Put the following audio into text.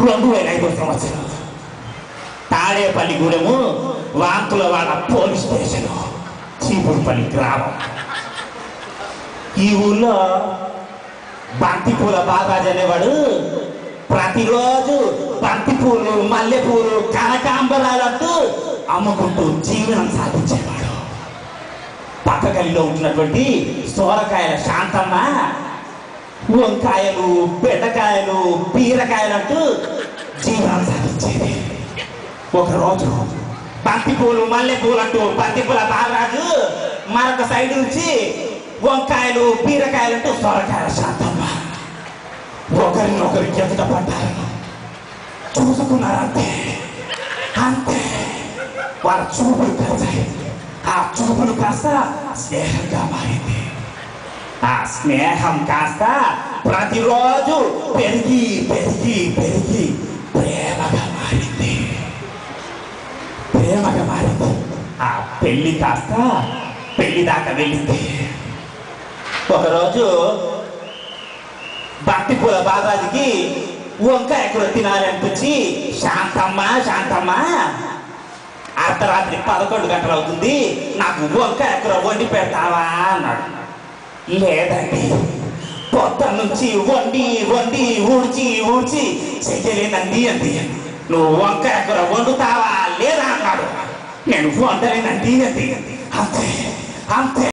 2005 సంవత్సరం తాడేపల్లిగూడెము వాంతులవాడ police station Cheepurupalli గ్రామం. ఈ ఊళ్ళో బంతిపూల బాబాజీ అనేవాడు ప్రతిరోజు బంతిపూలు మల్లెపూలు కనకాంబరాలంటూ అమ్ముకుంటూ జీవనం సాగించేవాడు. పక్క గలిలో ఉంటున్నటువంటి సోరకాయల శాంతమ్మ వంకాయలు బెండకాయలు బీరకాయలంటూ జీవనం సాగించేది. ఒకరోజు బంతిపూలు మల్లెపూలు అంటూ బంతిపూల బాలరాజు మరొక సైడ్ నుంచి వంకాయలు బీరకాయలంటూ సొరకాయల శాంతమ్మ ఒకరినొకరు ఎదుట పడ్డారు. చూసుకున్నారంతే అంతే. వాళ్ళ చూపులు కలిసాయి. ఆ చూపులు కాస్త స్నేహంగా మారింది. ఆ స్నేహం కాస్త ప్రతిరోజు పెరిగి పెరిగి పెరిగి ప్రేమగా మారింది. ప్రేమగా మారింది. ఆ పెళ్లి కాస్త పెళ్లి దాకా వెళ్ళింది. ఒకరోజు బంతిపూల బాబాజీకి వంకాయ కూర తినాలనిపించి శాంతమ్మ శాంతమ్మ అర్ధరాత్రి 11 గంటలు అవుతుంది, నాకు వంకాయ కూర వండి పెడతావా అన్నాడు. లేదండి, పొద్దున్న నుంచి వండి వండి ఊడ్చి ఊడ్చి చెయ్యలేనండి అంది. నువ్వు వంకాయ కూర వండుతావా లేదా అన్నాడు. నేను వండలేనండి అంది. అంతే అంతే.